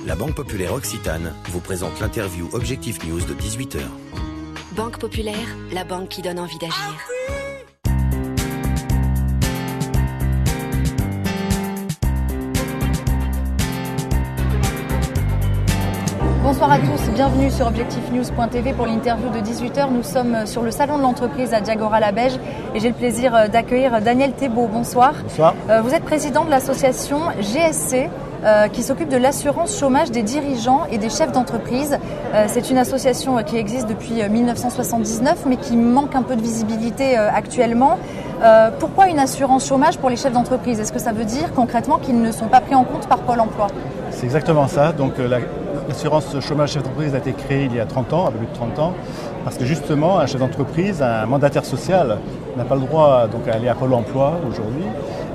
La Banque Populaire Occitane vous présente l'interview Objectif News de 18h. Banque Populaire, la banque qui donne envie d'agir. Bonsoir à tous, bienvenue sur objectifnews.tv pour l'interview de 18h. Nous sommes sur le salon de l'entreprise à Diagora-la-Beige et j'ai le plaisir d'accueillir Daniel Thébault. Bonsoir. Bonsoir. Vous êtes président de l'association GSC qui s'occupe de l'assurance chômage des dirigeants et des chefs d'entreprise. C'est une association qui existe depuis 1979 mais qui manque un peu de visibilité actuellement. Pourquoi une assurance chômage pour les chefs d'entreprise? Est-ce que ça veut dire concrètement qu'ils ne sont pas pris en compte par Pôle emploi? C'est exactement ça. Donc, l'assurance chômage chef d'entreprise a été créée il y a 30 ans, un peu plus de 30 ans, parce que justement, un chef d'entreprise, un mandataire social, n'a pas le droit donc, à aller à Pôle emploi aujourd'hui.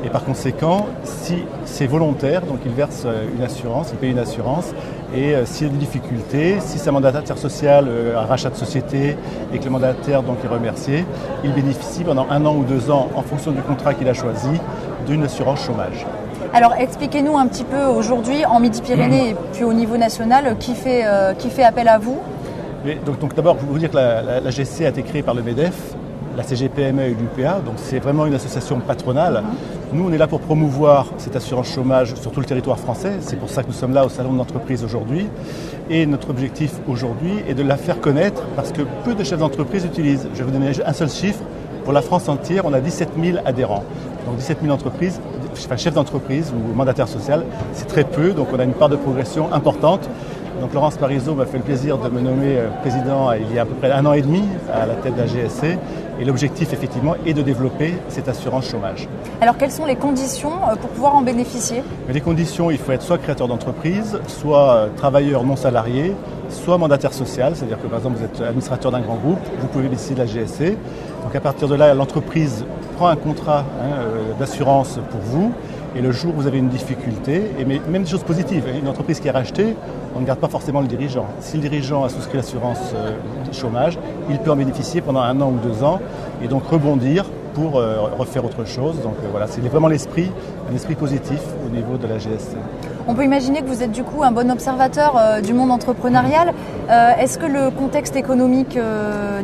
Et par conséquent, si c'est volontaire, donc il verse une assurance, il paye une assurance. Et s'il y a des difficultés, si c'est un mandataire social, un rachat de société et que le mandataire donc, est remercié, il bénéficie pendant 1 an ou 2 ans, en fonction du contrat qu'il a choisi, d'une assurance chômage. Alors expliquez-nous un petit peu aujourd'hui en Midi-Pyrénées et puis au niveau national qui fait appel à vous. Donc d'abord, je veux vous dire que la GSC a été créée par le MEDEF, la CGPME et l'UPA, donc c'est vraiment une association patronale. Nous, on est là pour promouvoir cette assurance chômage sur tout le territoire français. C'est pour ça que nous sommes là au Salon de l'entreprise aujourd'hui. Et notre objectif aujourd'hui est de la faire connaître parce que peu de chefs d'entreprise utilisent. Je vais vous donner un seul chiffre. Pour la France entière, on a 17 000 adhérents. Donc 17 000 entreprises, chefs d'entreprise ou mandataires sociaux, c'est très peu. Donc on a une part de progression importante. Donc Laurence Parisot m'a fait le plaisir de me nommer président il y a à peu près 1 an et demi à la tête de la GSC. Et l'objectif, effectivement, est de développer cette assurance chômage. Alors, quelles sont les conditions pour pouvoir en bénéficier? Les conditions, il faut être soit créateur d'entreprise, soit travailleur non salarié, soit mandataire social. C'est-à-dire que, par exemple, vous êtes administrateur d'un grand groupe, vous pouvez bénéficier de la GSC. Donc, à partir de là, l'entreprise prend un contrat d'assurance pour vous. Et le jour où vous avez une difficulté, et même des choses positives, une entreprise qui est rachetée, on ne garde pas forcément le dirigeant. Si le dirigeant a souscrit l'assurance chômage, il peut en bénéficier pendant 1 an ou 2 ans et donc rebondir pour refaire autre chose. Donc voilà, c'est vraiment un esprit positif au niveau de la GSC. On peut imaginer que vous êtes du coup un bon observateur du monde entrepreneurial. Est-ce que le contexte économique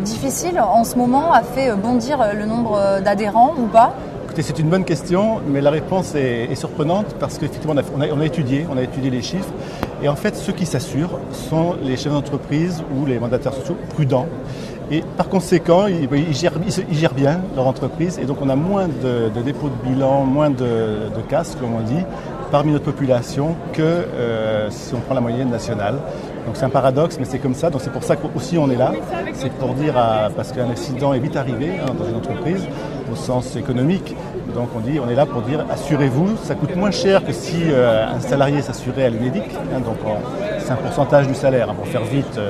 difficile en ce moment a fait bondir le nombre d'adhérents ou pas? C'est une bonne question, mais la réponse est surprenante parce qu'effectivement on a étudié les chiffres et en fait ceux qui s'assurent sont les chefs d'entreprise ou les mandataires sociaux prudents et par conséquent ils gèrent bien leur entreprise et donc on a moins de dépôts de bilan, moins de casse comme on dit parmi notre population que si on prend la moyenne nationale. Donc c'est un paradoxe, mais c'est comme ça. Donc c'est pour ça qu'aussi on est là. C'est pour dire, parce qu'un accident est vite arrivé dans une entreprise, au sens économique. Donc on est là pour dire, assurez-vous. Ça coûte moins cher que si un salarié s'assurait à l'UNEDIC. Donc c'est un pourcentage du salaire, pour faire vite.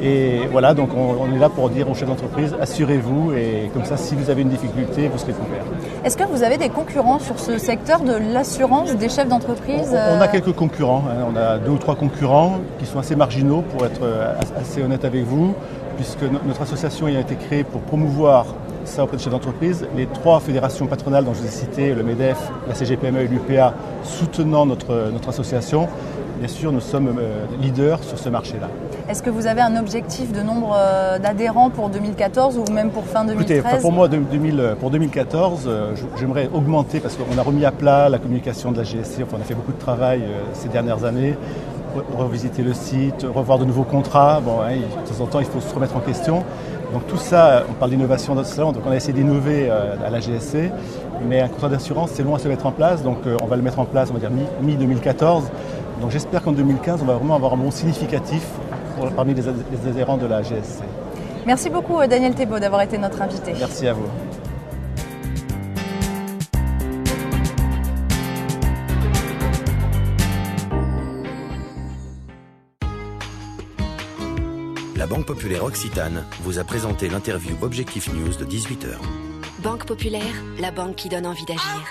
Et voilà, donc on est là pour dire aux chefs d'entreprise, assurez-vous. Et comme ça, si vous avez une difficulté, vous serez couvert. Est-ce que vous avez des concurrents sur ce secteur de l'assurance des chefs d'entreprise? On a quelques concurrents. On a 2 ou 3 concurrents qui sont assez marginaux, pour être assez honnête avec vous, puisque notre association a été créée pour promouvoir ça auprès des chefs d'entreprise. Les 3 fédérations patronales dont je vous ai cité, le MEDEF, la CGPME et l'UPA, soutenant notre association, bien sûr, nous sommes leaders sur ce marché-là. Est-ce que vous avez un objectif de nombre d'adhérents pour 2014 ou même pour fin 2013? Écoutez, pour moi, pour 2014, j'aimerais augmenter parce qu'on a remis à plat la communication de la GSC. Enfin, on a fait beaucoup de travail ces dernières années. Revisiter le site, revoir de nouveaux contrats. Bon, de temps en temps, il faut se remettre en question. Donc tout ça, on parle d'innovation dans ce salon, donc on a essayé d'innover à la GSC, mais un contrat d'assurance, c'est loin à se mettre en place, donc on va le mettre en place, on va dire mi-2014. Donc j'espère qu'en 2015, on va vraiment avoir un bond significatif parmi les adhérents de la GSC. Merci beaucoup Daniel Thébault d'avoir été notre invité. Merci à vous. La Banque Populaire Occitane vous a présenté l'interview Objectif News de 18h. Banque Populaire, la banque qui donne envie d'agir.